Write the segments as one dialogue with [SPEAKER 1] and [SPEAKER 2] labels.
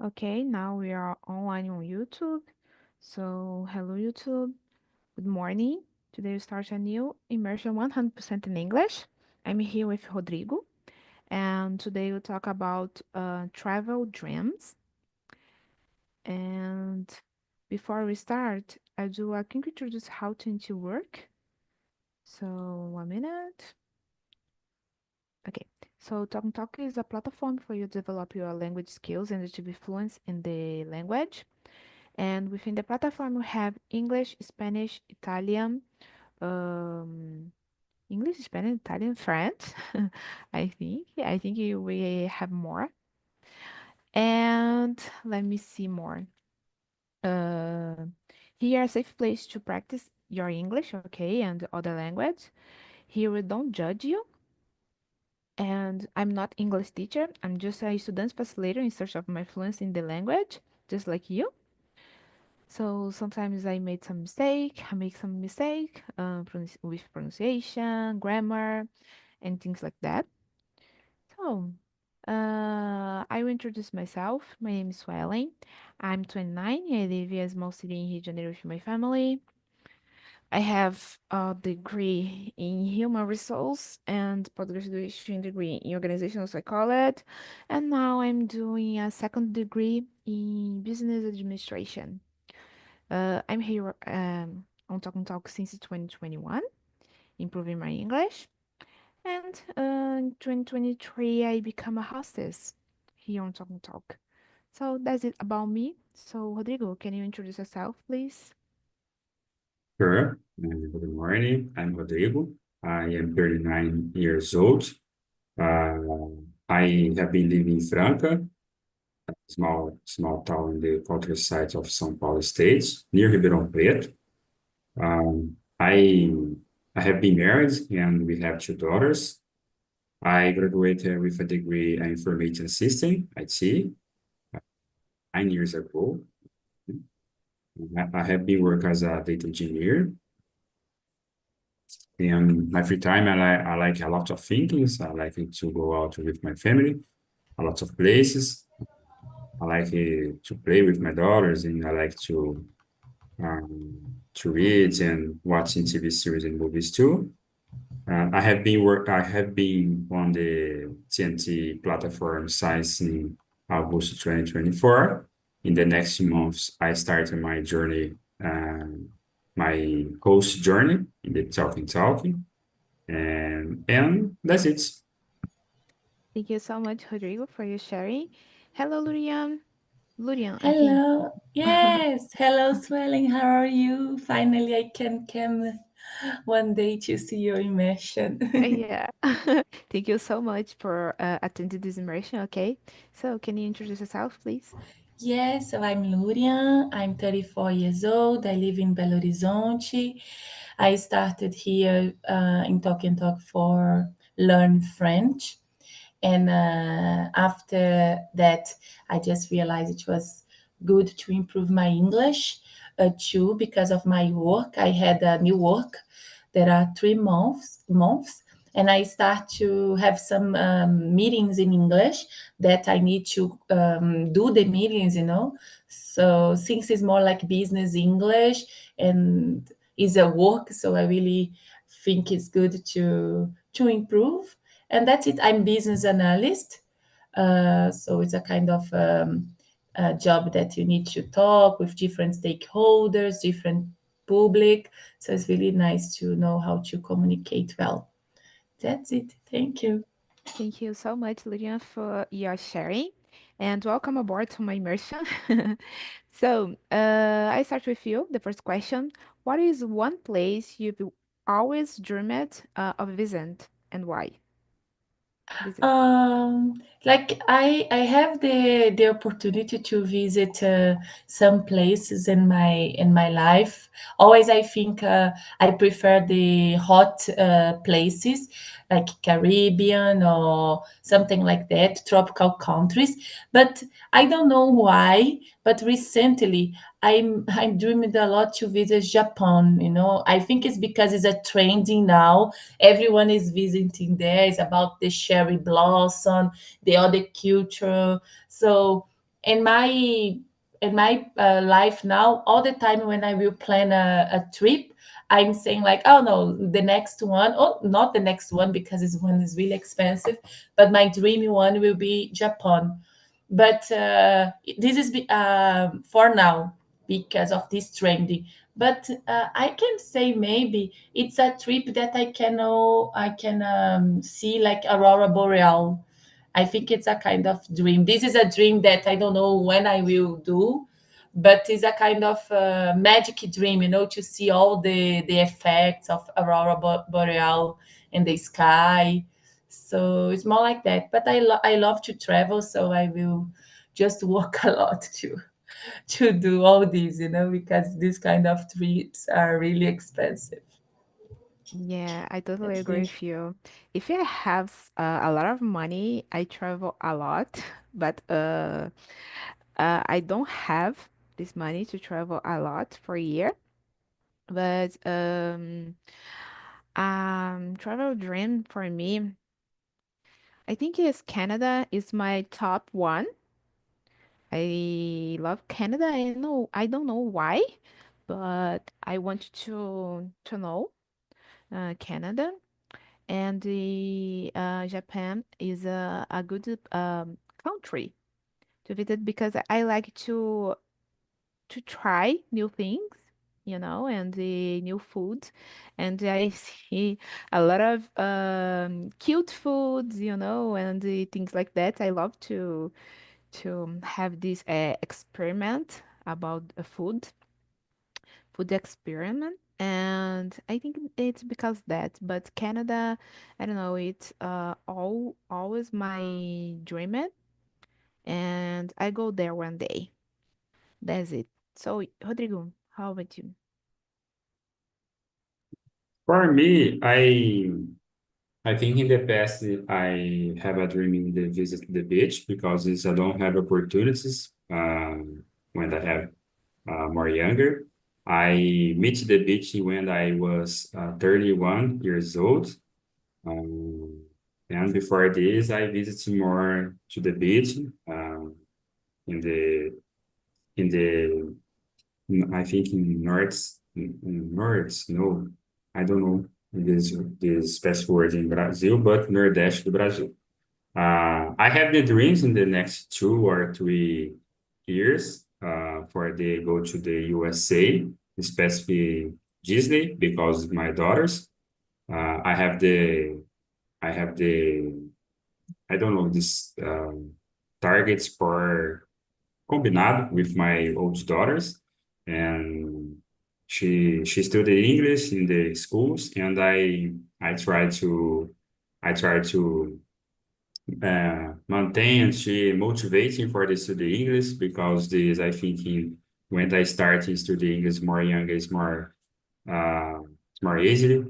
[SPEAKER 1] Okay, now we are online on YouTube. So, hello YouTube. Good morning. Today we start a new immersion 100% in English. I'm here with Rodrigo, and today we'll talk about travel dreams. And before we start, I can introduce how to work. So, 1 minute. Okay. So, Talk is a platform for you to develop your language skills and achieve fluence in the language. And within the platform, we have English, Spanish, Italian, um, English, Spanish, Italian, French. I think. I think we have more. And let me see more. Uh, Here a safe place to practice your English, okay, and other language. Here we don't judge you. And I'm not English teacher. I'm just a student facilitator in search of my fluency in the language, just like you. So sometimes I made some mistake. I make some mistake with pronunciation, grammar, and things like that. So I will introduce myself. My name is Suelen. I'm 29. I live in a small city in Rio de Janeiro with my family. I have a degree in human resource and post-graduation degree in organizational psychology, and now I'm doing a second degree in business administration. I'm here on Talk and Talk since 2021, improving my English. And in 2023, I become a hostess here on Talk and Talk. So that's it about me. So, Rodrigo, can you introduce yourself, please?
[SPEAKER 2] Sure. Good morning. I'm Rodrigo. I am 39 years old. Uh, I have been living in Franca, small town in the countryside of São Paulo State, near Ribeirão Preto. I have been married and we have two daughters. I graduated with a degree in information system, IT, 9 years ago. I have been working as a data engineer. In my free time, I like a lot of things. I like to go out with my family, a lot of places. I like to play with my daughters, and I like to read and watching TV series and movies too. I have been on the TNT platform since in August 2024. In the next months, I started my journey, my host journey in the Talking, and that's it.
[SPEAKER 1] Thank you so much, Rodrigo, for your sharing. Hello, Lurian. Lurian, I think.
[SPEAKER 3] Hello. Yes. Hello, Swelling. How are you? Finally, I can come one day to see your immersion.
[SPEAKER 1] Yeah. Thank you so much for attending this immersion, okay? So, can you introduce yourself, please?
[SPEAKER 3] Yes, so I'm Lurian. I'm 34 years old. I live in Belo Horizonte. I started here in Talk and Talk for learn French. And after that, I just realized it was good to improve my English too because of my work. I had a new work. There are 3 months, and I start to have some meetings in English that I need to do the meetings. So since it's more like business English and is a work, so I really think it's good to improve, and that's it. I'm business analyst, so it's a kind of a job that you need to talk with different stakeholders, different public. So it's really nice to know how to communicate well. That's it. Thank you.
[SPEAKER 1] Thank you so much, Lurian, for your sharing. And welcome aboard to my immersion. So, I start with you. The first question: what is one place you've always dreamed of visit and why? Visit.
[SPEAKER 3] Like I have the opportunity to visit some places in my life. Always I think I prefer the hot places like Caribbean or something like that, tropical countries. But I don't know why. But recently I'm dreaming a lot to visit Japan. I think it's because it's a trending now. Everyone is visiting there. It's about the cherry blossom, the other culture. So in my life now, all the time when I will plan a trip, I'm saying like, oh no, the next one, oh, not the next one because this one is really expensive, but my dreamy one will be Japan. But this is for now because of this trendy. But I can say maybe it's a trip that I can see like aurora boreal. I think it's a kind of dream. This is a dream that I don't know when I will do, but it's a kind of magic dream, to see all the effects of aurora boreal in the sky. So it's more like that. But I love to travel, so I will just work a lot to do all these, because these kind of trips are really expensive.
[SPEAKER 1] Yeah, I totally
[SPEAKER 3] Let's
[SPEAKER 1] agree
[SPEAKER 3] see.
[SPEAKER 1] with you. If I have a lot of money, I travel a lot, but I don't have this money to travel a lot for a year. But travel dream for me, I think is Canada is my top one. I love Canada. I don't know why, but I want to know Canada. And the Japan is a good country to visit because I like to try new things, and the new food. And I see a lot of cute foods, and the things like that. I love to have this experiment about food experiment. And I think it's because that. But Canada, I don't know, it's always my dream it, and I go there one day. That's it. So, Rodrigo, how about you?
[SPEAKER 2] For me, I think in the past I have a dream in the visit the beach because I don't have opportunities when I have more younger. I meet the beach when I was 31 years old. Um, and before this, I visited more to the beach in the in the I think in North, no, I don't know this special word in Brazil, but Nordeste do Brasil. I have the dreams in the next 2 or 3 years for they go to the USA, especially Disney, because of my daughters. I have the I don't know this targets for combinado with my old daughters, and she studied English in the schools, and I try to I try to maintain and she motivating for the study English because this I think when I start to study English more young is uh, more easily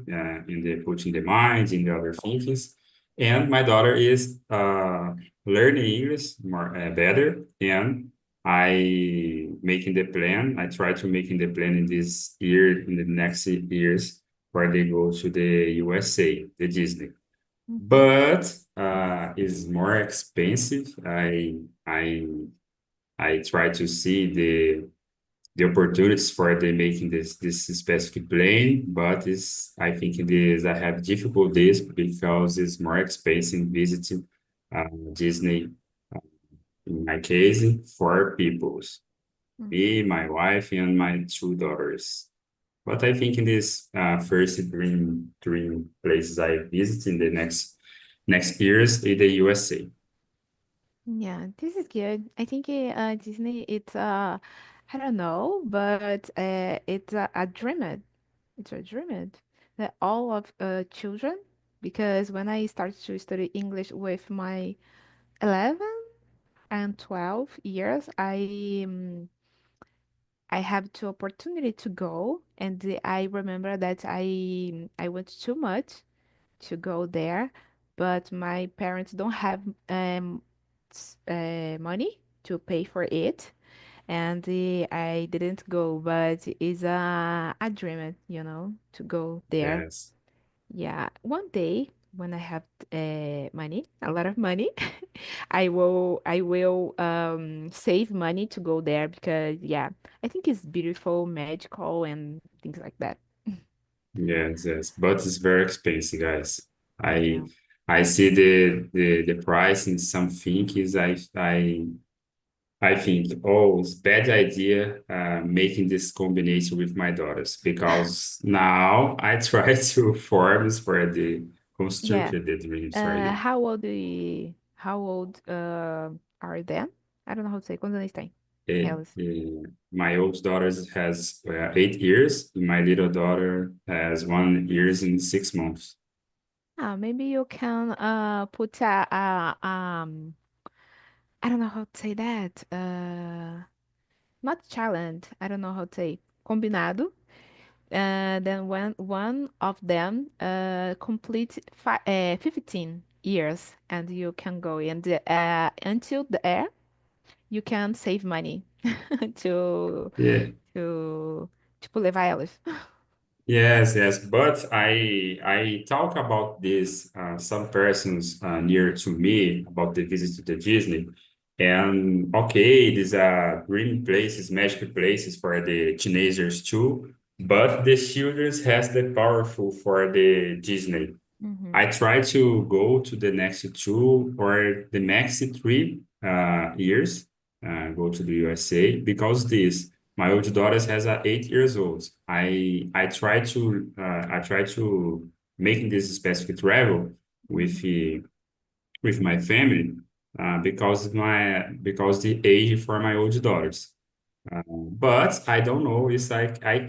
[SPEAKER 2] in the putting the mind in the other thinkings. And my daughter is learning English more better, and I making the plan. I try to making the plan in this year, in the next years, where they go to the USA, the Disney.
[SPEAKER 1] Mhm.
[SPEAKER 2] But it's more expensive. I try to see the opportunities for the making this specific plane, but is I think this I have difficulties because it's more expensive visiting Disney in my case for peoples,
[SPEAKER 1] Mhm.
[SPEAKER 2] me, my wife, and my 2 daughters. But I think in this first dream places I visit in the next years in the USA.
[SPEAKER 1] Yeah, this is good. I think Disney, it's I don't know, but it's a dream it. It's a dream it that all of children, because when I started to study English with my 11 and 12 years, I have the opportunity to go, and I remember that I went too much to go there, but my parents don't have money to pay for it, and I didn't go. But it's a dream, to go there.
[SPEAKER 2] Yes.
[SPEAKER 1] Yeah, one day. when I have money, a lot of money, I will save money to go there because yeah, I think it's beautiful, magical, and things like that.
[SPEAKER 2] Yes, yes, but it's very expensive, guys. I
[SPEAKER 1] Yeah.
[SPEAKER 2] I see the price in some things. I think, oh, it's bad idea making this combination with my daughters because now I try to forms for the construct
[SPEAKER 1] Yeah.
[SPEAKER 2] the dreams for you.
[SPEAKER 1] How old are them? I don't know how to say. Quantos anos têm?
[SPEAKER 2] Eh,
[SPEAKER 1] Elas.
[SPEAKER 2] my oldest daughter has 8 years. My little daughter has 1 years and 6 months.
[SPEAKER 1] Maybe you can put I don't know how to say that. Not challenge. I don't know how to say. Combinado. Then when one of them complete 15 years and you can go and until there you can save money to
[SPEAKER 2] Yeah.
[SPEAKER 1] to tipo levar elas.
[SPEAKER 2] Yes, yes, but I talk about this some persons near to me about the visit to the Disney, and okay, these are dream places, magical places for the teenagers too, but the children has the powerful for the Disney.
[SPEAKER 1] Mhm.
[SPEAKER 2] I try to go to the next 2 or the next 3 years, go to the USA because this my old daughter has a 8 years old. I try to making this specific travel with
[SPEAKER 1] Mhm.
[SPEAKER 2] with my family because the age for my old daughters. But I don't know if I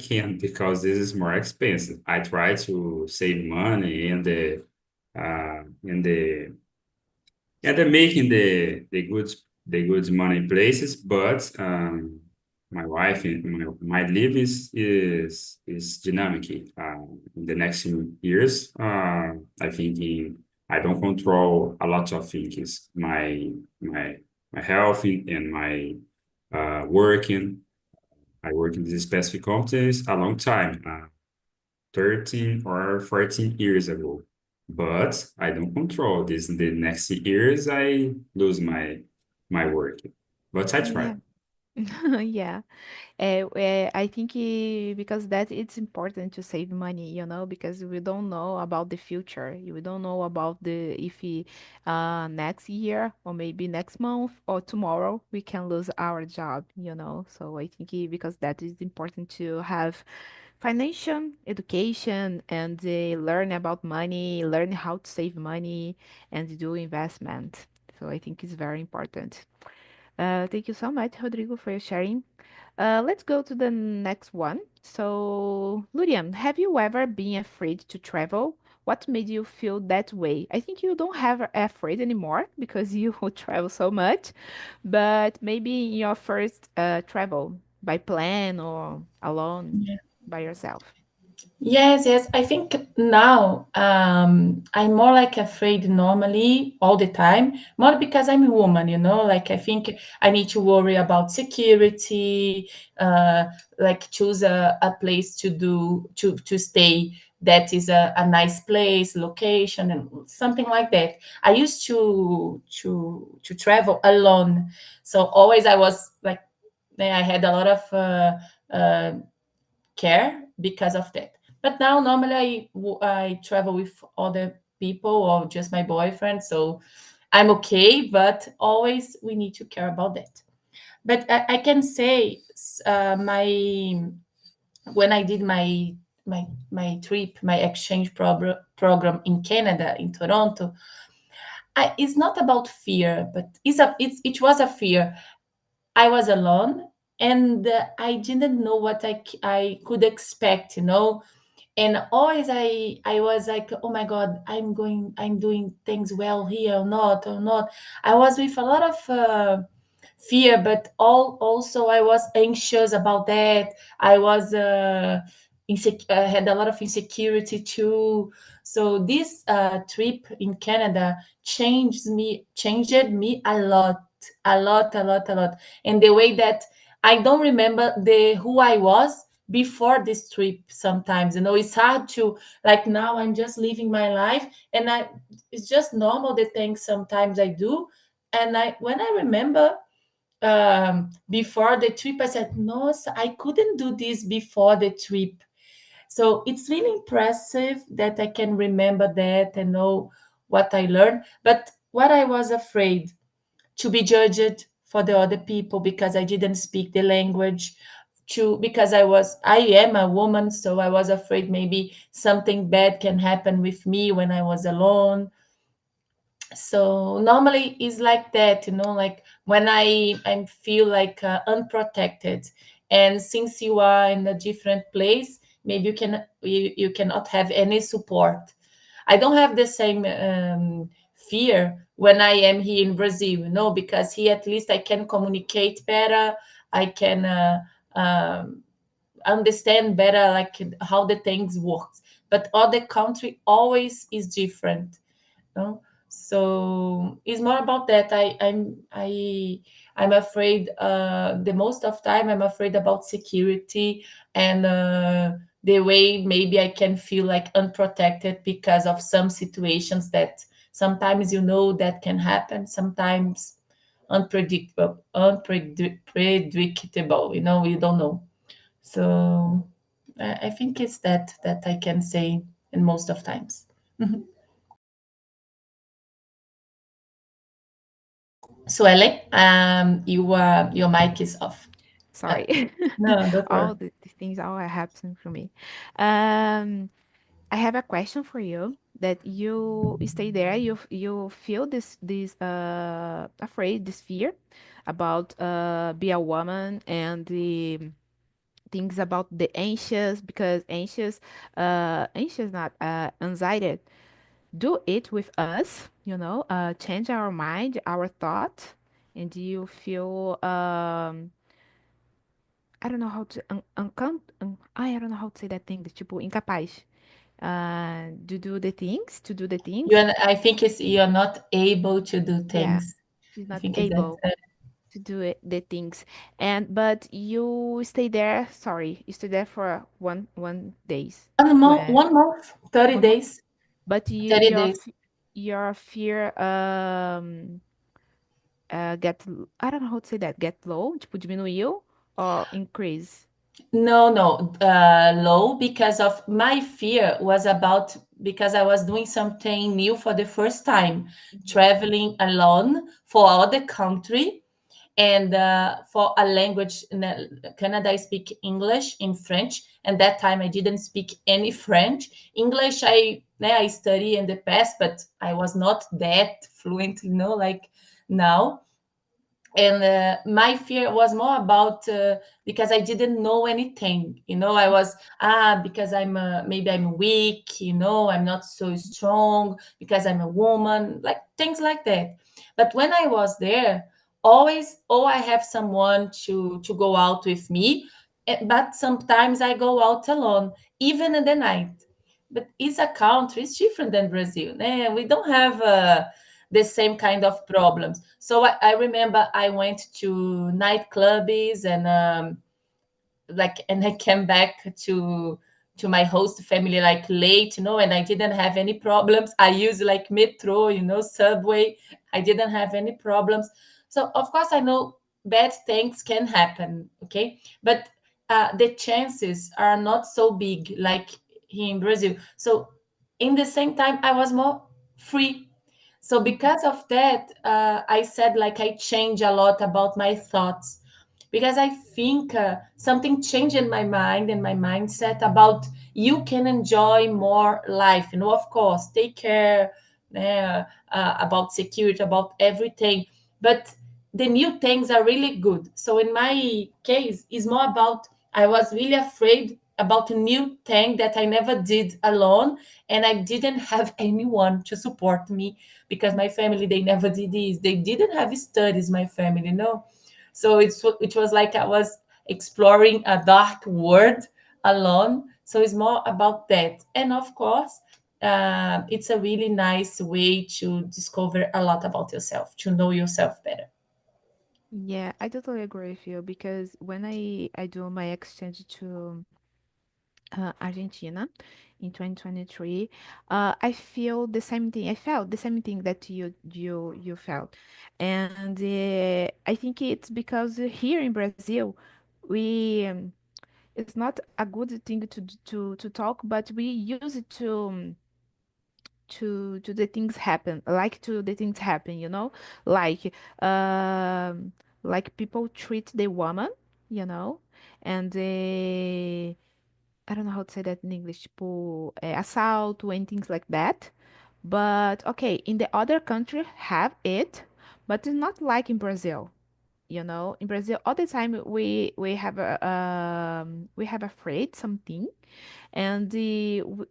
[SPEAKER 2] can because this is more expensive. I try to save money and they're making the goods money places, but my wife and my life is dynamic. In the next few years, I think I don't control a lot of things. My health and my working. I work in this specific companies a long time, 13 or 14 years ago. But I don't control this. In the next years, I lose my work. But I try.
[SPEAKER 1] Yeah. Yeah. I think because that it's important to save money, because we don't know about the future. We don't know about the if next year or maybe next month or tomorrow we can lose our job. So I think because that is important to have financial education and learn about money, learn how to save money and do investment. So I think it's very important. Thank you so much, Rodrigo, for your sharing. Let's go to the next one. So, Lurian, have you ever been afraid to travel? What made you feel that way? I think you don't have afraid anymore because you travel so much, but maybe in your first travel by plane or alone by yourself.
[SPEAKER 3] Yes, yes. I think now I'm more like afraid normally all the time, more because I'm a woman, like I think I need to worry about security, like choose a place to stay that is a nice place, location, and something like that. I used to travel alone, so always I was like I had a lot of care because of that. But now normally I travel with other people or just my boyfriend, so I'm okay. But always we need to care about that. But I can say my when I did my trip, my exchange program in Canada, in Toronto, it's not about fear, but it was a fear. I was alone, and I didn't know what I could expect, and always I was like, oh my god, I'm doing things well here or not. I was with a lot of fear, but also I was anxious about that. I was had a lot of insecurity too. So this trip in Canada changed me a lot, a lot, a lot, a lot, in the way that I don't remember the who I was, before this trip sometimes. It's hard to, like, now I'm just living my life, and it's just normal the things sometimes I do. And when I remember before the trip, I said, no, I couldn't do this before the trip. So it's really impressive that I can remember that and know what I learned. But what I was afraid to be judged for the other people because I didn't speak the language, to because I am a woman, so I was afraid maybe something bad can happen with me when I was alone. So normally it's like that, like when I feel like unprotected. And since you are in a different place, maybe you cannot have any support. I don't have the same fear when I am here in Brazil, because here at least I can communicate better. I can understand better, like how the things work. But other country always is different. No? So it's more about that. I'm afraid. The most of time, I'm afraid about security and the way maybe I can feel like unprotected because of some situations that sometimes that can happen. Sometimes unpredictable. You don't know. So I think it's that I can say in most of times. So, Ellen, your mic is off.
[SPEAKER 1] Sorry.
[SPEAKER 3] No, don't worry.
[SPEAKER 1] All the things all are happening for me. Um, I have a question for you that you stay there, you feel this afraid, this fear about be a woman and the things about the anxious because anxious not anxiety do it with us, change our mind, our thought, and you feel I don't know how to I don't know how to say that thing, tipo incapaz to do the things.
[SPEAKER 3] I think it's you're not able to do
[SPEAKER 1] Yeah,
[SPEAKER 3] things.
[SPEAKER 1] she's
[SPEAKER 3] I
[SPEAKER 1] not
[SPEAKER 3] think it's
[SPEAKER 1] able
[SPEAKER 3] that.
[SPEAKER 1] to do the things, and but you stay there. Sorry, you stay there for one days. Where
[SPEAKER 3] 1 month, 30
[SPEAKER 1] 1 month,
[SPEAKER 3] days,
[SPEAKER 1] but
[SPEAKER 3] 30 days.
[SPEAKER 1] your fear I don't know how to say that, get low, tipo diminuiu or increase.
[SPEAKER 3] No, no, low, because of my fear was about, because I was doing something new for the first time,
[SPEAKER 1] Mhm.
[SPEAKER 3] traveling alone for other country. And for a language in Canada, I speak English and French, and that time I didn't speak any French. English I study in the past, but I was not that fluent, like now. And my fear was more about because I didn't know anything. I was because maybe I'm weak, I'm not so strong because I'm a woman, like things like that. But when I was there, always, I have someone to go out with me. But sometimes I go out alone, even in the night. But it's a country, it's different than Brazil. We don't have the same kind of problems. So I remember I went to nightclubs and and I came back to my host family like late, and I didn't have any problems. I used like metro, subway. I didn't have any problems. So of course I know bad things can happen, okay, but the chances are not so big like here in Brazil. So in the same time, I was more free. So because of that, I said like I change a lot about my thoughts, because I think something changed in my mind and my mindset about you can enjoy more life. Of course, take care about security, about everything. But the new things are really good. So in my case, it's more about I was really afraid about a new thing that I never did alone, and I didn't have anyone to support me because my family, they never did this. They didn't have studies, my family, no. So it was like I was exploring a dark world alone. So it's more about that. And of course, it's a really nice way to discover a lot about yourself, to know yourself better.
[SPEAKER 1] Yeah, I totally agree with you because when I do my exchange to Argentina in 2023. I feel the same thing. I felt the same thing that you felt, and I think it's because here in Brazil, we it's not a good thing to talk, but we use it to the things happen, like to the things happen, like um like people treat the woman, you know, and they I don't know how to say that in English, tipo, assault and things like that. But okay, in the other country have it, but it's not like in Brazil. In Brazil, all the time we have afraid something, and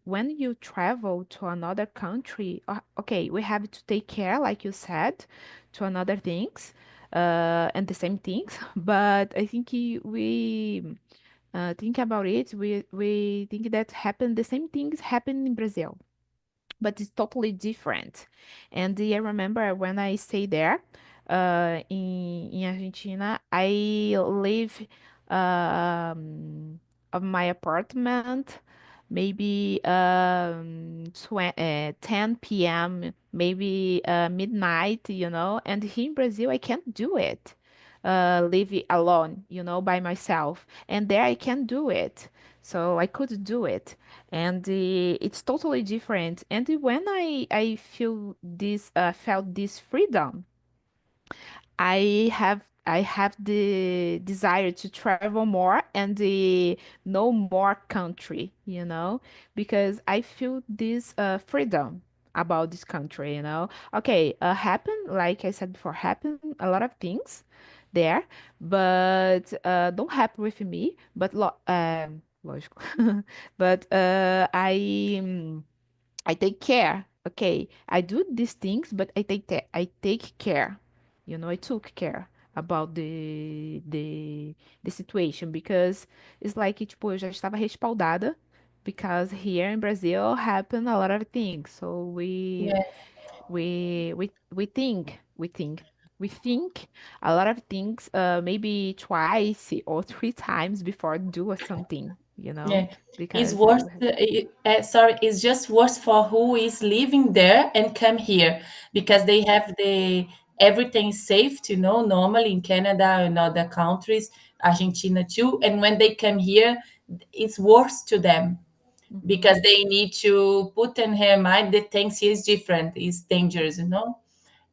[SPEAKER 1] when you travel to another country, okay, we have to take care, like you said, to another things, and the same things. But I think we think about it, we think that happen the same things happen in Brazil, but it's totally different. And I remember when I stay there, in Argentina, I live of my apartment, maybe 10 p.m., maybe midnight, and here in Brazil, I can't do it. Live alone, by myself. And there I can do it. So I could do it, and it's totally different. And when I felt this freedom, I have the desire to travel more and know more country, because I feel this freedom about this country, Okay, happen, like I said before, happen a lot of things there, but don't happen with me, but lógico. But I take care. Okay, I do these things, but I take care. I took care about the situation, because it's like, tipo, eu já estava respaldada, because here in Brazil happen a lot of things. So we
[SPEAKER 3] Yeah,
[SPEAKER 1] we we we think we think we think a lot of things, maybe twice or three times before do something,
[SPEAKER 3] yeah. It's
[SPEAKER 1] because
[SPEAKER 3] worse. Sorry, it's just worse for who is living there and come here because they have the everything safe to know normally in Canada and other countries, Argentina too. And when they come here, it's worse to them
[SPEAKER 1] Mhm.
[SPEAKER 3] because they need to put in her mind that things here is different, is dangerous, you know.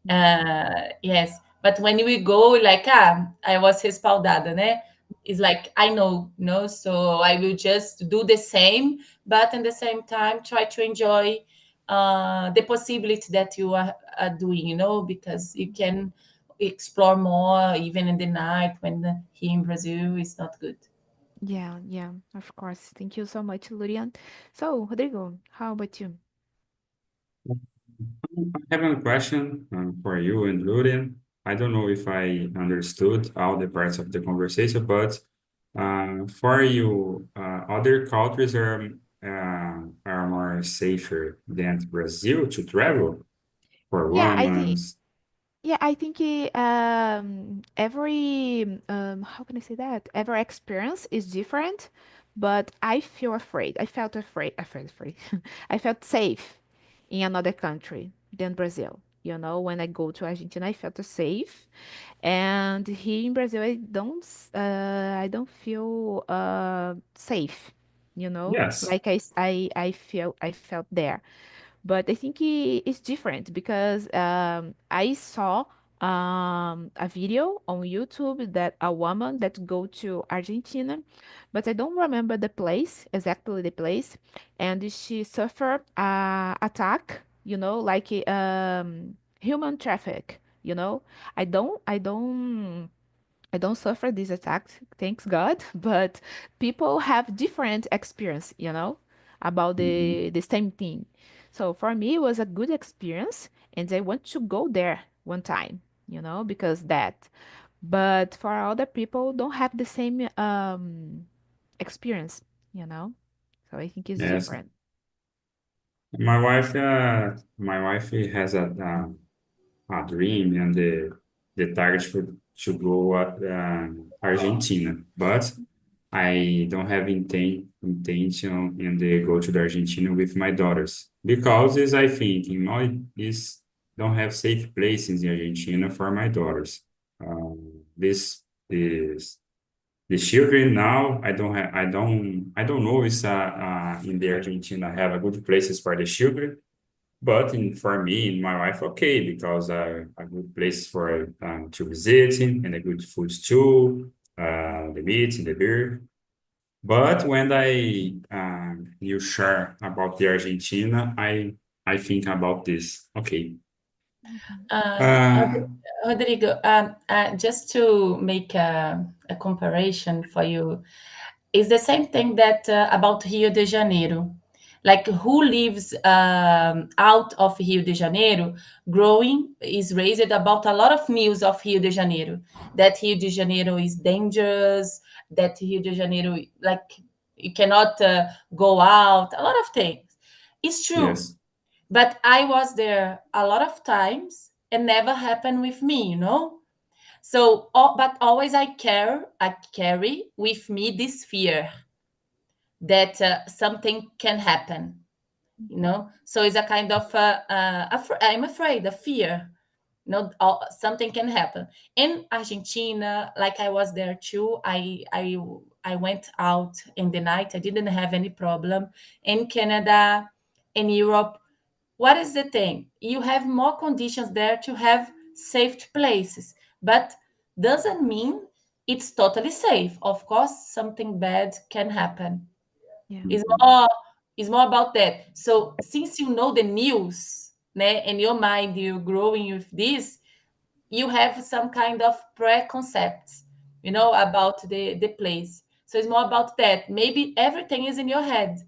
[SPEAKER 1] Yeah.
[SPEAKER 3] Yes, but when we go, like, I was respaldada, né? It's like, I know, no, so I will just do the same, but at the same time, try to enjoy the possibility that you are doing, because you can explore more even in the night when here in Brazil is not good.
[SPEAKER 1] Yeah, yeah, of course. Thank you so much, Lurian. So, Rodrigo, how about you?
[SPEAKER 2] I have a question for you and Lurian. I don't know if I understood all the parts of the conversation, but for you, other countries are more safer than Brazil to travel for
[SPEAKER 1] Yeah, I think
[SPEAKER 2] women's.
[SPEAKER 1] Yeah, I think every how can I say that? Every experience is different, but I feel afraid. I felt afraid. I felt safe in another country than Brazil. When I go to Argentina, I felt safe, and here in Brazil, I don't feel safe.
[SPEAKER 2] Yes.
[SPEAKER 1] Like I felt there. But I think it's different because I saw a video on YouTube that a woman that go to Argentina, but I don't remember the place, exactly the place, and she suffered a attack, like human traffic. I don't suffer these attacks, thanks God, but people have different experience, about
[SPEAKER 2] Mhm.
[SPEAKER 1] the same thing. So for me, it was a good experience, and I want to go there one time, because that. But for other people, don't have the same experience, you know. So I think it's
[SPEAKER 2] Yes.
[SPEAKER 1] different.
[SPEAKER 2] My wife has a dream and the target to go at Argentina, but I don't have intention and go to the Argentina with my daughters because is I think in my is don't have safe places in Argentina for my daughters. This is the children now. I don't know if in the Argentina have a good places for the children, but for me and my wife, okay, because a good place for to visit and a good food too, the meat and the beer. But when you share about the Argentina, I think about this. Okay.
[SPEAKER 1] Mhm.
[SPEAKER 2] Uh,
[SPEAKER 3] Rodrigo, just to make a comparison for you, it's the same thing that about Rio de Janeiro. Like who lives out of Rio de Janeiro, growing is raised about a lot of news of Rio de Janeiro. That Rio de Janeiro is dangerous. That Rio de Janeiro, like you cannot go out. A lot of things. It's true,
[SPEAKER 2] yes.
[SPEAKER 3] but I was there a lot of times and never happened with me, you know. So, but always I carry with me this fear that something can happen, you
[SPEAKER 1] Mhm.
[SPEAKER 3] know. So it's a kind of I'm afraid, a fear. You know, something can happen. In Argentina, like I was there too. I went out in the night. I didn't have any problem. In Canada, in Europe, what is the thing? You have more conditions there to have safe places, but doesn't mean it's totally safe. Of course, something bad can happen.
[SPEAKER 1] Yeah.
[SPEAKER 3] It's
[SPEAKER 2] Mhm.
[SPEAKER 3] more, it's more about that. So since you know the news, né, in your mind, you're growing with this, you have some kind of preconcepts, you know, about the place. So it's more about that. Maybe everything is in your head,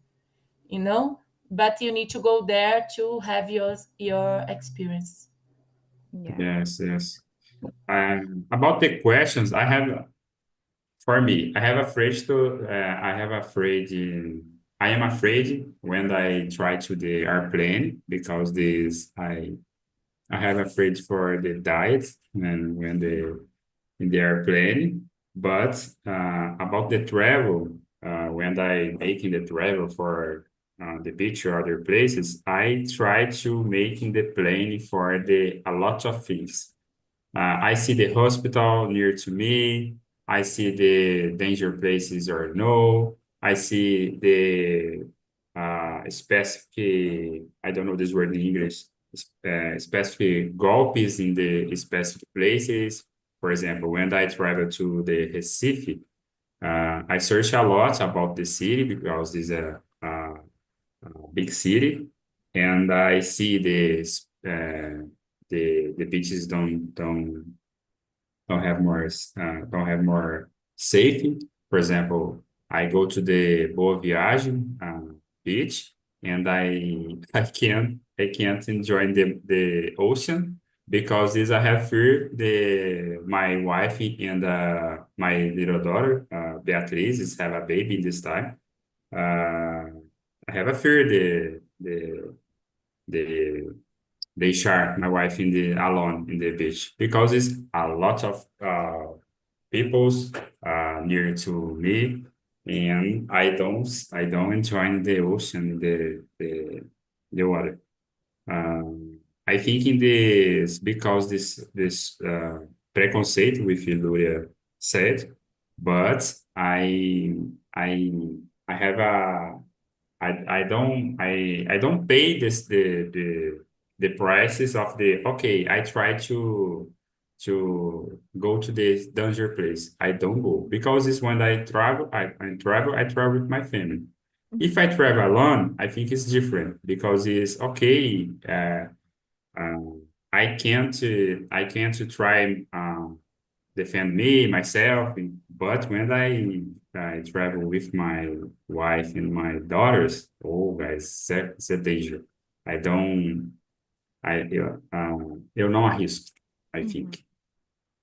[SPEAKER 3] you know, but you need to go there to have your experience.
[SPEAKER 1] Yeah.
[SPEAKER 2] Yes, yes. About the questions, I have for me, I have afraid. I am afraid when I try to the airplane because I have afraid for the diet and when in the airplane. But about the travel, when I making the travel for the beach or other places, I try to making the plane for the a lot of things. I see the hospital near to me. I see the danger places or no. I see the specific, I don't know this word in English, specific golpes in the specific places. For example, when I travel to the Recife, I search a lot about the city because it's a big city, and I see the beaches don't have more safety. For example, I go to the Boa Viagem beach, and I can't enjoy the ocean because this I have fear the my wife and my little daughter Beatriz is have a baby this time. I have a fear the deixar my wife in the alone in the beach because it's a lot of peoples near to me, and I don't enjoy the ocean, the water. I think in this because this preconceito with Luria said, but I I have a I don't pay the prices of the okay, I try to go to this danger place. I don't go because it's when I travel with my family. If I
[SPEAKER 1] Mhm.
[SPEAKER 2] travel alone, I think it's different because it's okay. I can't try defend me myself, but when I travel with my wife and my daughters, oh guys, it's a danger. I don't eu não arrisco, I
[SPEAKER 1] Mhm.
[SPEAKER 2] think.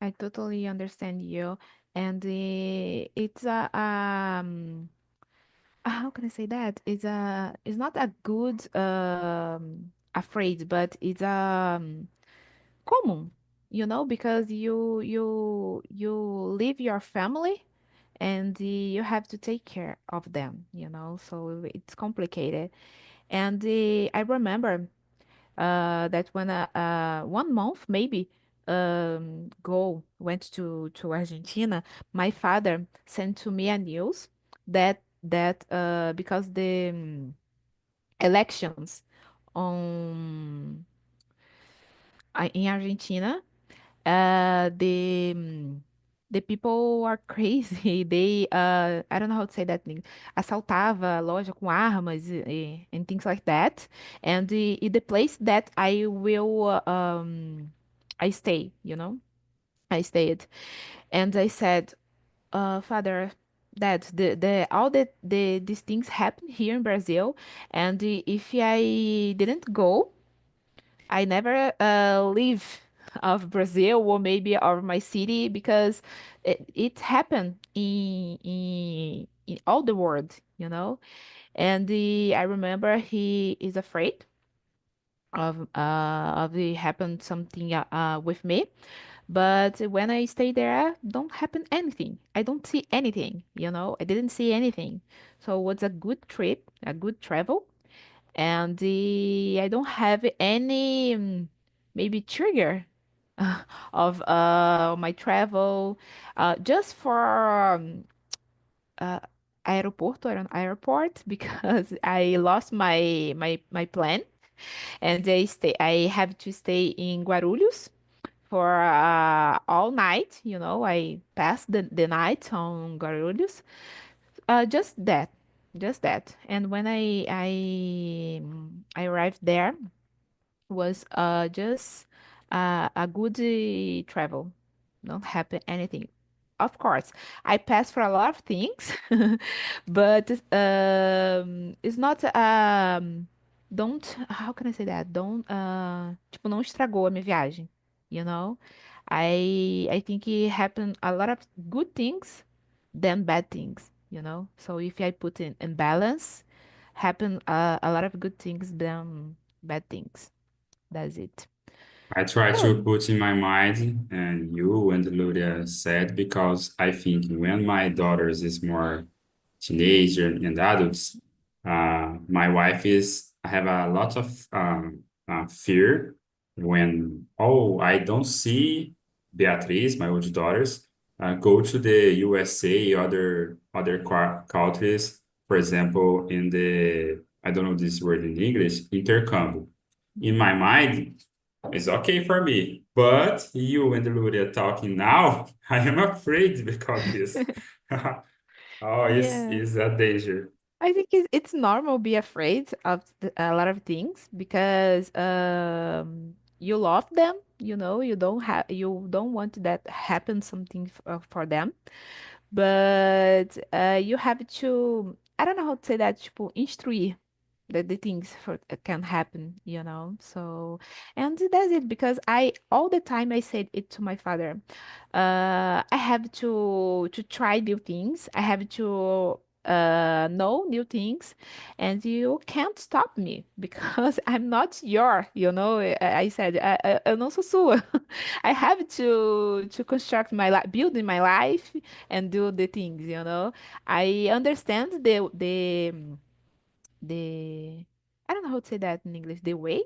[SPEAKER 1] I totally understand you. And it's a how can I say that? It's not a good afraid, but it's common, because you leave your family and you have to take care of them, so it's complicated. And I remember that when 1 month maybe went to Argentina, my father sent to me a news that because the elections on in Argentina, the people are crazy. They I don't know how to say that thing. Assaltava a loja com armas and things like that. And the place that I stay, I stayed. And I said, Father, Dad, the all these things happen here in Brazil, and if I didn't go, I never leave of Brazil or maybe of my city because it happened in all the world. And I remember he is afraid of the happen something with me. But when I stay there, don't happen anything. I don't see anything. I didn't see anything. So it was a good trip, a good travel, and I don't have any maybe trigger of my travel just for uh, airport because I lost my plan, and I have to stay in Guarulhos for all night. I passed the night on Guarulhos. Just that, just that. And when I arrived there, was just a good travel. Don't happen anything. Of course, I passed for a lot of things, but it's not don't how can I say that? Don't tipo não estragou a minha viagem, you know? I think it happened a lot of good things than bad things. So if I put in balance, happen a lot of good things than bad things. That's it.
[SPEAKER 2] I try
[SPEAKER 1] Oh,
[SPEAKER 2] to put in my mind, and you and Luria said, because I think when my daughters is more teenager and adults, my wife is, I have a lot of fear when, oh, I don't see Beatriz, my old daughters, go to the USA, other countries, for example, in the, I don't know this word in English, intercambio. In my mind, it's okay for me. But you and Luria talking now, I am afraid because this. Oh,
[SPEAKER 1] yeah.
[SPEAKER 2] it's a danger.
[SPEAKER 1] I think it's normal be afraid of a lot of things because you love them, you don't want that happen something for them, but you have to, I don't know how to say that, tipo, instruir that the things can happen. So, and that's it because I all the time I said it to my father. I have to try new things. I have to know new things, and you can't stop me because I'm not I said eu não sou sua. I have to construct my life, build in my life, and do the things. I understand the I don't know how to say that in English, the way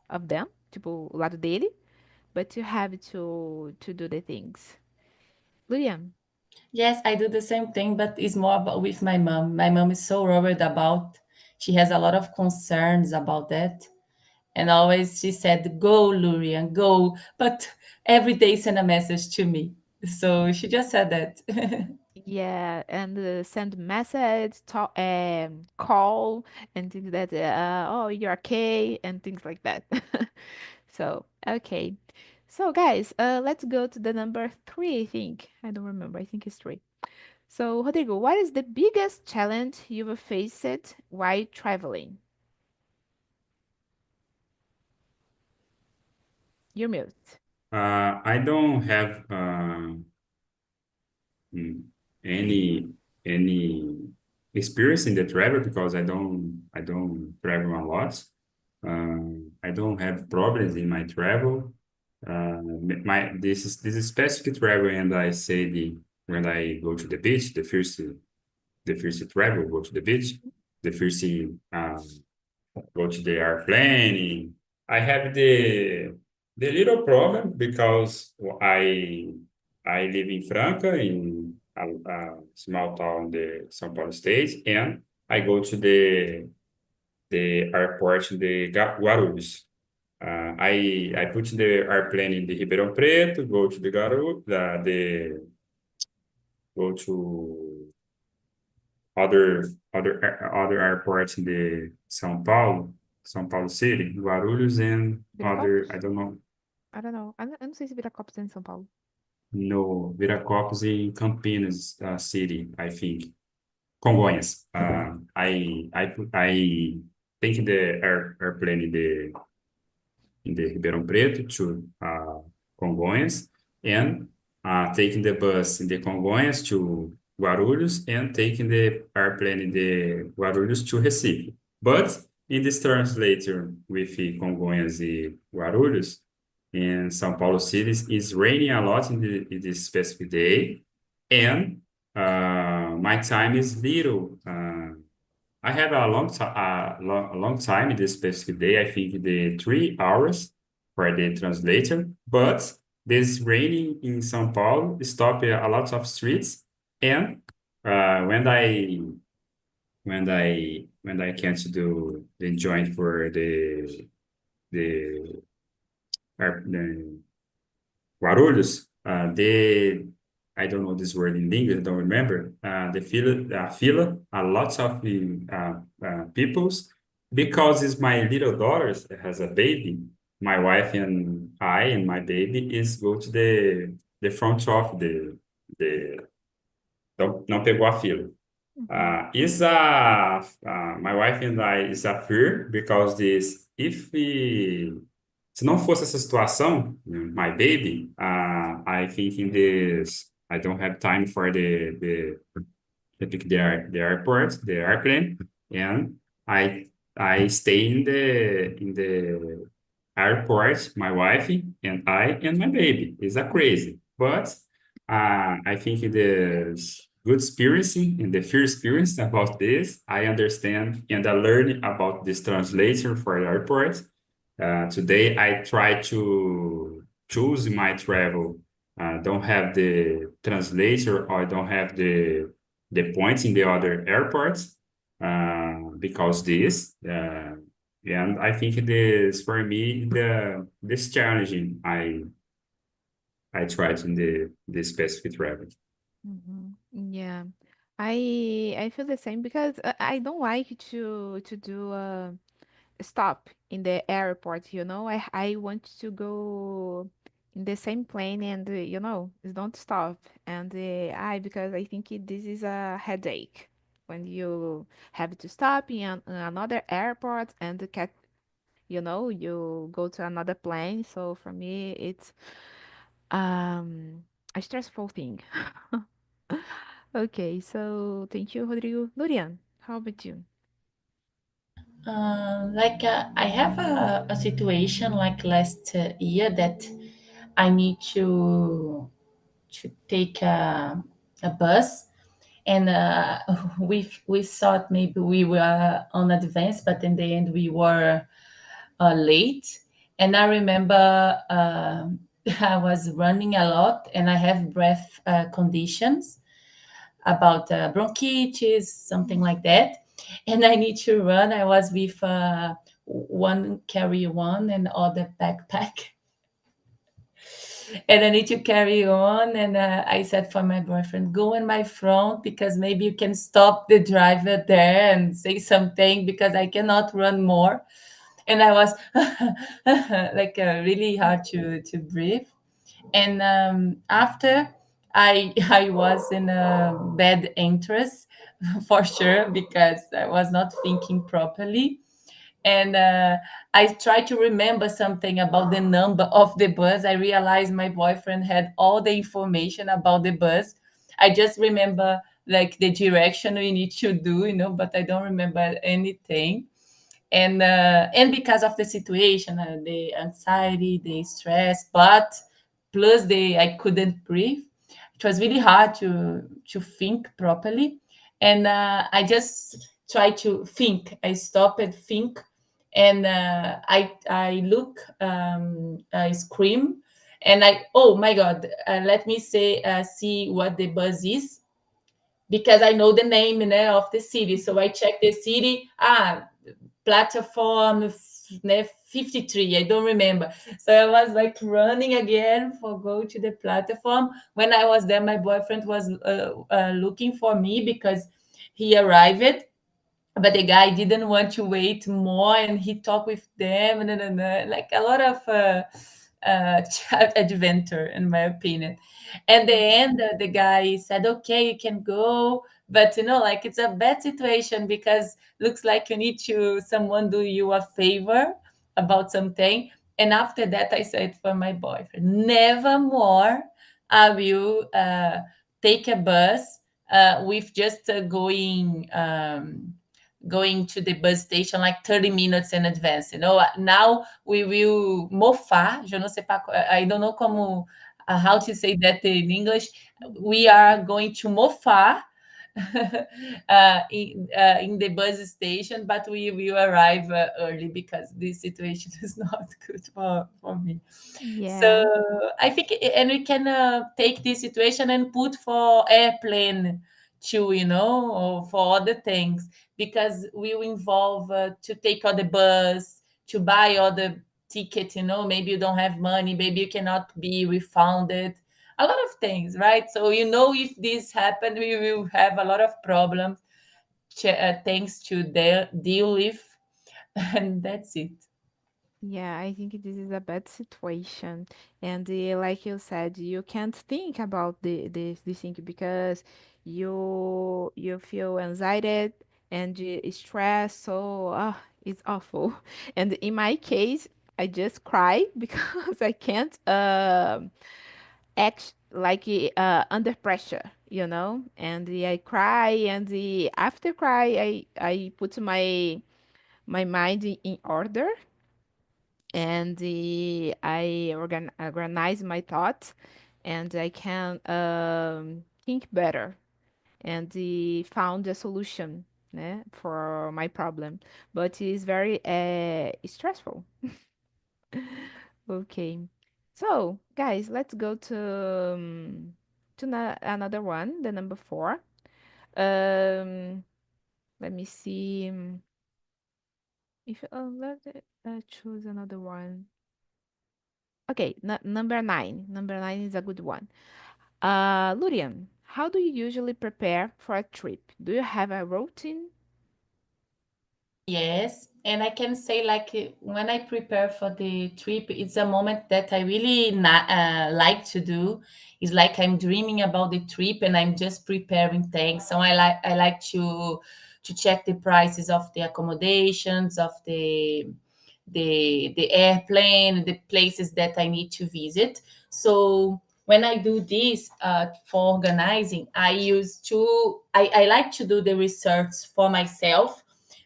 [SPEAKER 1] of them, tipo, o lado dele, but you have to do the things. William.
[SPEAKER 3] Yes, I do the same thing, but it's more about with my mom. My mom is so worried about, she has a lot of concerns about that. And always she said, go, Lurian, go. But every day send a message to me. So she just said that.
[SPEAKER 1] Yeah, and send message, talk, call, and things that, oh, you're okay, and things like that. So, okay. So, guys, let's go to the number three, I think. I don't remember. I think it's three. So, Rodrigo, what is the biggest challenge you've faced while traveling? You're mute.
[SPEAKER 2] I don't have mm, any any experience in the travel because I don't travel a lot. I don't have problems in my travel. My this is specific travel, and I say when I go to the beach, the first travel, go to the beach, the first go to the airplane. I have the little problem because I live in Franca, in a small town in the São Paulo state, and I go to the airport in the Guarulhos. I put the airplane in the Ribeirão Preto, go to the Guarulhos, go to other airports in the São Paulo city, Guarulhos, and other, I
[SPEAKER 1] Viracopos?
[SPEAKER 2] don't know.
[SPEAKER 1] I don't know. Eu não sei se Viracopos é em São Paulo.
[SPEAKER 2] No, Viracopos in Campinas city, I think. Congonhas. I take the airplane in the Ribeirão Preto to Congonhas, and taking the bus in the Congonhas to Guarulhos, and taking the airplane in the Guarulhos to Recife. But in this translator with Congonhas e Guarulhos, in São Paulo cities, it's raining a lot in this specific day, and my time is little. I have a long time in this specific day. I think the 3 hours for the translator, but this raining in São Paulo stop a lot of streets, and when I can't do the joint for the Guarulhos, I don't know this word in English, I don't remember. The fila, a lot of peoples, because it's my little daughter has a baby. My wife and I and my baby is go to the front of the não pegou a fila. My wife and I is a fear because se não fosse essa situação, my baby, I think in this, I don't have time for the pick the airport, the airplane, and I stay in the airport, my wife and I and my baby. It's a crazy, but I think there's good experience and the fear experience about this. I understand and I learn about this translator for the airport. Today I try to choose my travel. Don't have the translator or don't have the points in the other airports because this. And I think this for me this challenging. I tried in the specific travel.
[SPEAKER 1] Yeah. I feel the same because I don't like to do stop in the airport, you know. I want to go in the same plane and don't stop. And because I think this is a headache when you have to stop in another airport and get, you go to another plane. So for me, it's a stressful thing. Okay, so thank you, Rodrigo. Lurian, how about you?
[SPEAKER 3] I have a situation like last year that I need to take a bus, and we thought maybe we were on advance, but in the end we were late. And I remember I was running a lot, and I have breath conditions about bronchitis, something like that. And I need to run. I was with one carry on and other backpack. And I need to carry on. And I said for my boyfriend, go in my front because maybe you can stop the driver there and say something because I cannot run more. And I was like really hard to breathe. And after I was in a bad interest for sure because I was not thinking properly. And I tried to remember something about the number of the bus. I realized my boyfriend had all the information about the bus. I just remember like the direction we need to do, but I don't remember anything. And because of the situation, the anxiety, the stress, but plus the I couldn't breathe. it was really hard to think properly. And I just try to think. I stop and think, and I look, I scream, and oh my God, let me say, see what the bus is, because I know the name, of the city. So I check the city. Platform 53. I don't remember. So I was like running again for go to the platform. When I was there, my boyfriend was looking for me because he arrived, but the guy didn't want to wait more, and he talked with them, and like a lot of adventure, in my opinion. At the end, the guy said, okay, you can go, but like, it's a bad situation, because looks like you need to someone do you a favor about something. And after that, I said for my boyfriend, never more I will take a bus with just going to the bus station like 30 minutes in advance. Now we will mofar. Je ne sais pas, I don't know como, how to say that in English. We are going to mofar in the bus station, but we will arrive early, because this situation is not good for me. So
[SPEAKER 1] Yeah.
[SPEAKER 3] I think, and we can take this situation and put for airplane too, or for other things, because we will involve to take other bus, to buy other ticket. Maybe you don't have money, maybe you cannot be refunded, a lot of things, right? So if this happened, we will have a lot of problems, things to deal with, and that's it.
[SPEAKER 1] Yeah, I think this is a bad situation, and like you said, you can't think about this thing because you feel anxiety and stress. So it's awful. And in my case, I just cry because I can't act like under pressure, And I cry, and after cry, I put my mind in order, and I organize my thoughts, and I can think better, and found a solution, for my problem. But it's very stressful. Okay, so guys, let's go to another one, the number four. Let me see. If let's choose another one. Okay, number nine. Number nine is a good one. Lurian, how do you usually prepare for a trip? Do you have a routine?
[SPEAKER 3] Yes, and I can say, like, when I prepare for the trip, it's a moment that I really like to do. It's like I'm dreaming about the trip, and I'm just preparing things. So I like to check the prices of the accommodations, of the airplane, the places that I need to visit. So when I do this for organizing, I like to do the research for myself,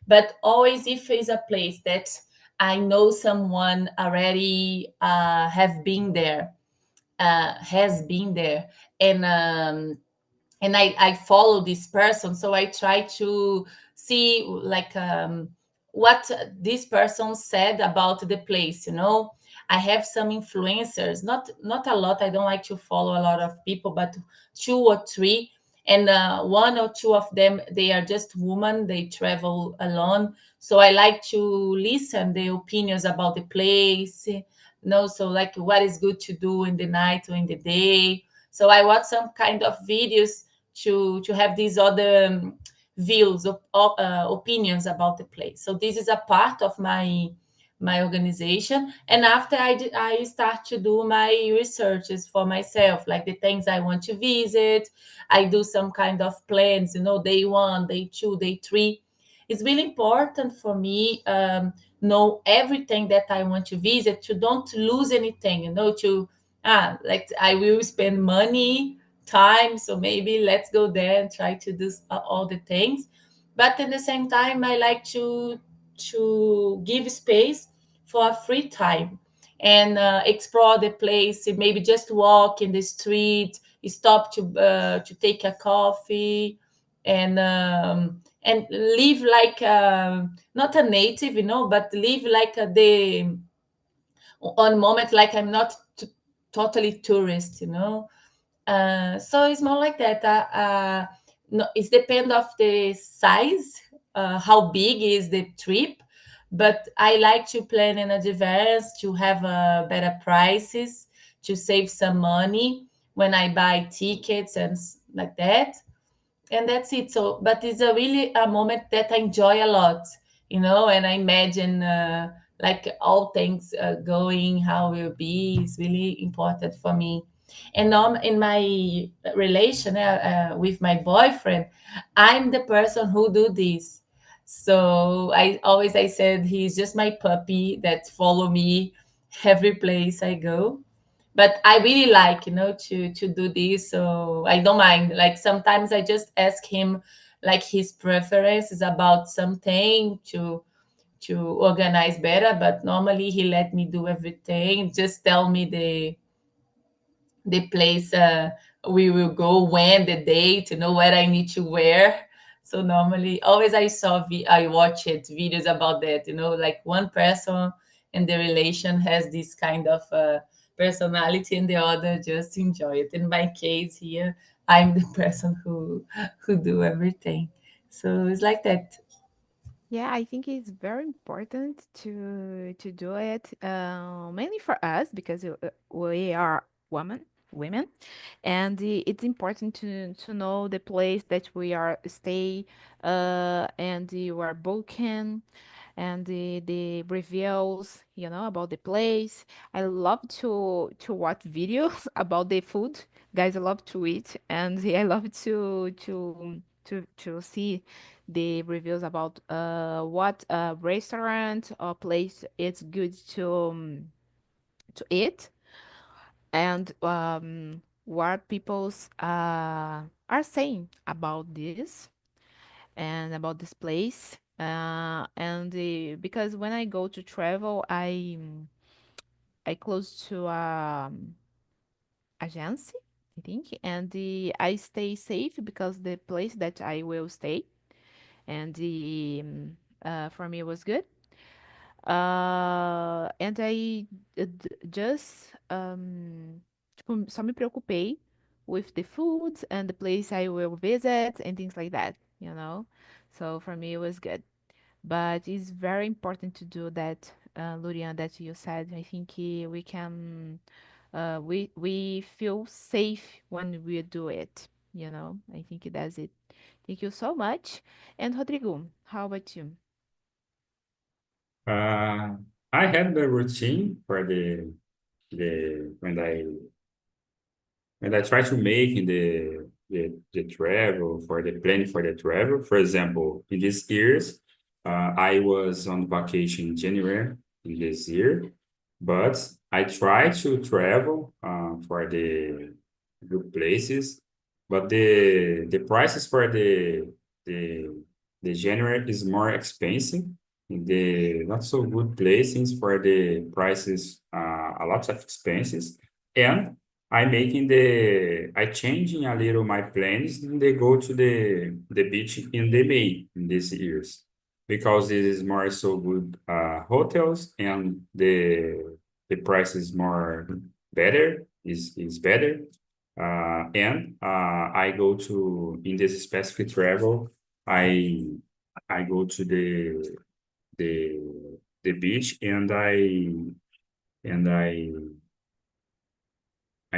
[SPEAKER 3] but always if it's a place that I know someone already has been there, and I follow this person, so I try to see, like, what this person said about the place. I have some influencers, not a lot. I don't like to follow a lot of people, but two or three, and one or two of them, they are just women. They travel alone, so I like to listen the opinions about the place. So like, what is good to do in the night or in the day. So I watch some kind of videos to have these other views opinions about the place. So this is a part of my organization, and after I start to do my researches for myself, like the things I want to visit. I do some kind of plans, day one, day two, day three. It's really important for me, know everything that I want to visit, to don't lose anything, to like, I will spend money, time, so maybe let's go there and try to do all the things. But at the same time, I like to give space for free time, and explore the place, maybe just walk in the street, stop to take a coffee and live like not a native, but live like the on moment, like I'm not totally tourist, so it's more like that. No, it depends of the size, how big is the trip, but I like to plan in advance to have better prices, to save some money when I buy tickets and like that, and that's it. So but it's a really a moment that I enjoy a lot, and I imagine like all things going how will be is really important for me. And in my relation with my boyfriend, I'm the person who do this. So I said he's just my puppy that follow me every place I go, but I really like, to do this, so I don't mind. Like sometimes I just ask him like his preferences about something to organize better, but normally he let me do everything. Just tell me the place we will go, when, the date, what I need to wear. So normally, always I watch it videos about that. Like one person in the relation has this kind of personality, and the other just enjoy it. In my case here, I'm the person who do everything. So it's like that.
[SPEAKER 1] Yeah, I think it's very important to do it, mainly for us because we are women, and it's important to know the place that we are stay, and you are booking, and the reviews, about the place. I love to watch videos about the food. Guys, I love to eat, and I love to see the reviews about what restaurant or place it's good to eat, and what people's are saying about this and about this place. And because when I go to travel, I close to agency, I think, and I stay safe because the place that I will stay, and for me it was good. And I just tipo, só me preocupei with the food and the place I will visit and things like that. So for me it was good. But it's very important to do that, Lurian, that you said. I think we can, we feel safe when we do it. I think that's it. Thank you so much. And Rodrigo, how about you?
[SPEAKER 2] Uh, I had the routine for the when I try to make in the travel for the planning for the travel. For example, in these years, I was on vacation in January in this year, but I try to travel for the good places, but the prices for the the January is more expensive. The not so good places for the prices a lot of expenses, and I changing a little my plans and they go to the beach in the May in these years because this is more so good hotels and the price is more better is better and I go to in this specific travel I I go to the the beach and I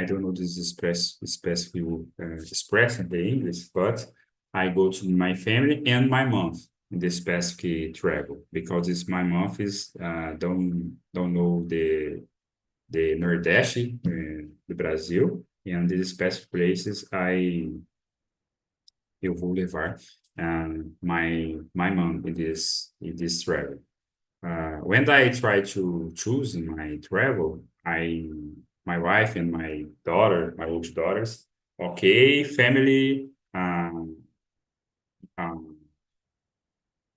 [SPEAKER 2] don't know this specific express in the English, but I go to my family and my mom in the specific travel because it's my mom is don't know the Nordeste, the Brasil, and these specific places eu vou levar my mom in this travel. When I try to choose in my travel, my wife and my daughter, my old daughters, okay, family, um,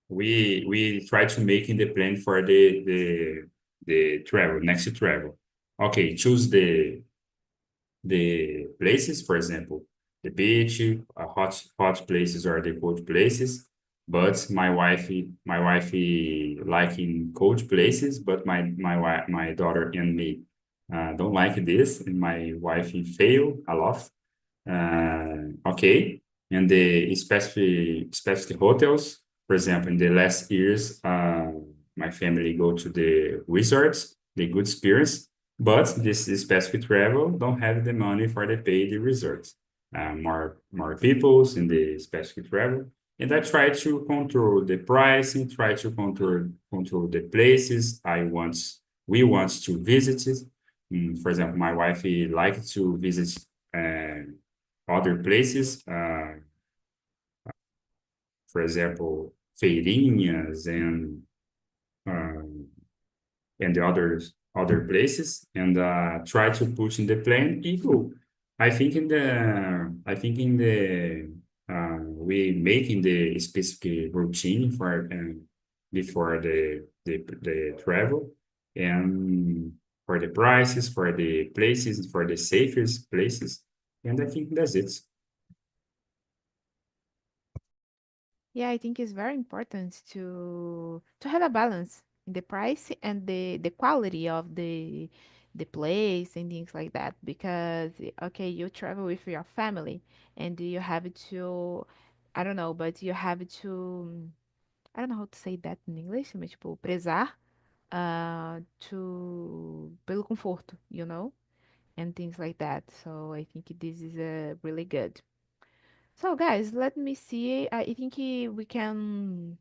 [SPEAKER 2] we try to making the plan for the travel next travel. Okay, choose the places, for example, the beach, hot places or the cold places. But my wife liking cold places, but my daughter and me don't like this, and my wife fail a lot. Okay, and the specific hotels, for example, in the last years, my family go to the resorts, the good experience, but this specific travel don't have the money for the pay the resorts. More peoples in the specific travel, and I try to control the pricing, try to control the places we want to visit it. For example, my wife like to visit other places, for example, feirinhas um, and the other places, and try to put in the plan people. I think in the we making the specific routine for before the travel, and for the prices, for the places, for the safest places, and I think that's it.
[SPEAKER 1] Yeah, I think it's very important to have a balance in the price and the quality of the place and things like that. Because okay, you travel with your family and you have to, I don't know, but you have to, I don't know how to say that in English, mas tipo, prezar pelo conforto, and things like that. So I think this is really good. So guys, let me see. I think we can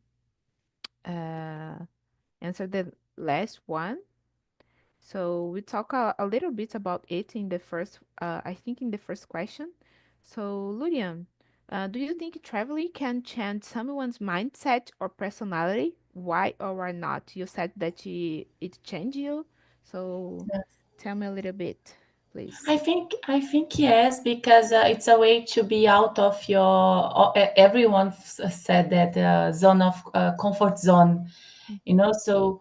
[SPEAKER 1] uh, answer the last one. So we talk a little bit about it in the first, I think in the first question. So Lurian, do you think traveling can change someone's mindset or personality? Why or why not? You said that it changed you. So tell me a little bit, please.
[SPEAKER 3] I think yes, because it's a way to be out of your. Everyone said that zone of comfort zone, So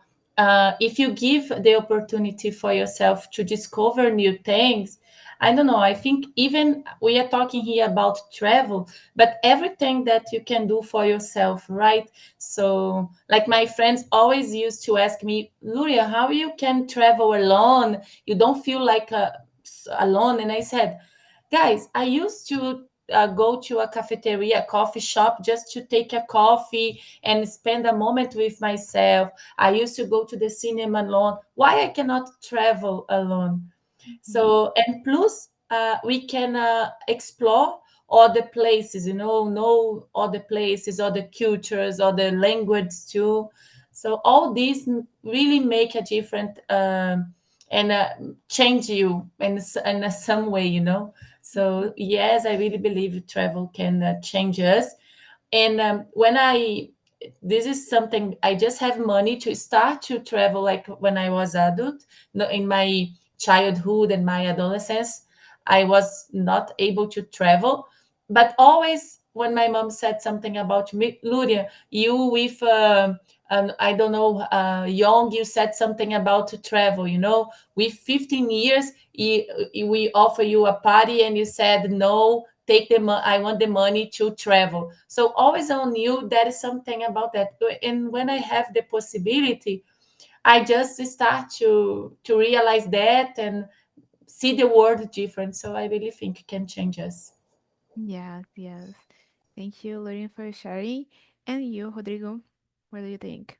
[SPEAKER 3] if you give the opportunity for yourself to discover new things, I don't know. I think even we are talking here about travel, but everything that you can do for yourself, right? So, like my friends always used to ask me, Luria, how you can travel alone? You don't feel like alone? And I said, guys, I used to go to a cafeteria, a coffee shop, just to take a coffee and spend a moment with myself. I used to go to the cinema alone. Why I cannot travel alone?
[SPEAKER 1] Mhm.
[SPEAKER 3] So, and plus, we can explore other places, know other places, other cultures, other language too. So, all these really make a difference and change you in some way. So, yes, I really believe travel can change us. And this is something I just have money to start to travel like when I was adult. No, in my childhood and my adolescence, I was not able to travel. But always when my mom said something about me, Luria, you with I don't know, young, you said something about to travel. With 15 years, we offer you a party and you said no, take the I want the money to travel. So always on you, there is something about that. And when I have the possibility, I just start to realize that and see the world different. So I really think it can change us.
[SPEAKER 1] Yes, yes. Thank you, Lurian, for sharing. And you, Rodrigo, what do you think?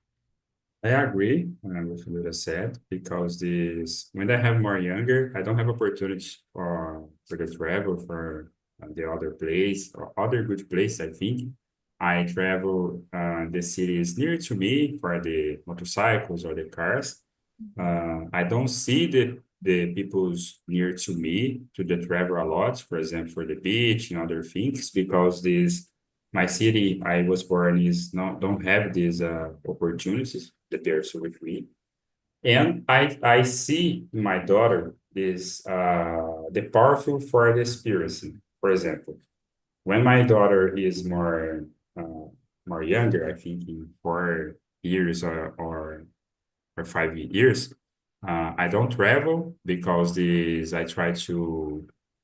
[SPEAKER 2] I agree with what you said, because this when I have more younger, I don't have opportunities for the travel for the other place or other good place. I think I travel the cities near to me for the motorcycles or the cars. I don't see the people's near to me to the travel a lot, for example, for the beach and other things, because this my city I was born is not don't have these opportunities that they're so with me. And I see my daughter is the powerful for the experiencing. For example, when my daughter is uh, more younger, I think in 4 years or 5 years. I don't travel because this I try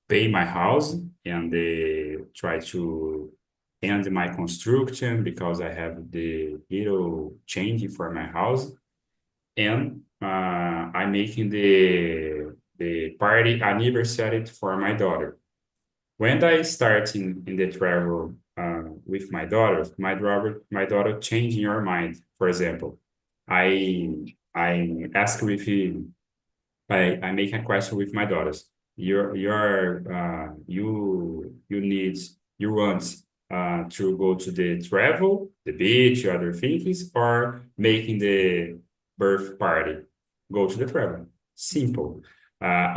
[SPEAKER 2] pay my house and try to end my construction because I have the little change for my house. And I'm making the party anniversary for my daughter. When I start in the travel with my daughter changing your mind. For example, I ask with him, I make a question with my daughters. You want to go to the travel, the beach, other things, or making the birth party? Go to the travel. Simple. My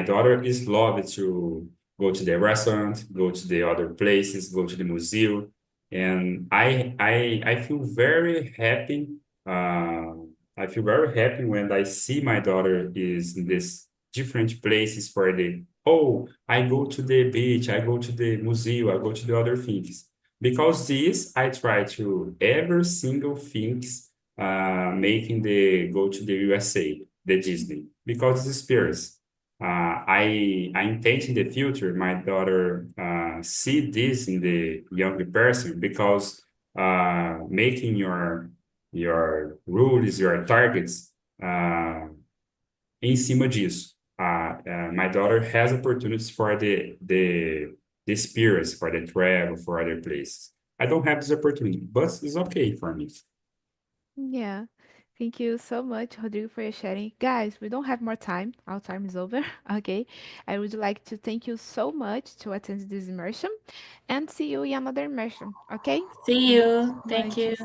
[SPEAKER 2] daughter is loved to go to the restaurant, go to the other places, go to the museum, and I feel very happy. Uh, I feel very happy when I see my daughter is in this different places for I go to the beach, I go to the museum, I go to the other things. Because this, I try to every single things making the go to the USA, the Disney, because it's experience. I intend in the future my daughter see this in the younger person because making your rules, your targets em cima disso. My daughter has opportunities for the experience, for the travel, for other places. I don't have this opportunity, but it's okay for me.
[SPEAKER 1] Yeah. Thank you so much, Rodrigo, for your sharing. Guys, we don't have more time. Our time is over. Okay. I would like to thank you so much to attend this immersion and see you in another immersion. Okay.
[SPEAKER 3] See
[SPEAKER 1] Thank you
[SPEAKER 3] you.
[SPEAKER 1] so
[SPEAKER 3] Thank
[SPEAKER 1] much.
[SPEAKER 3] you.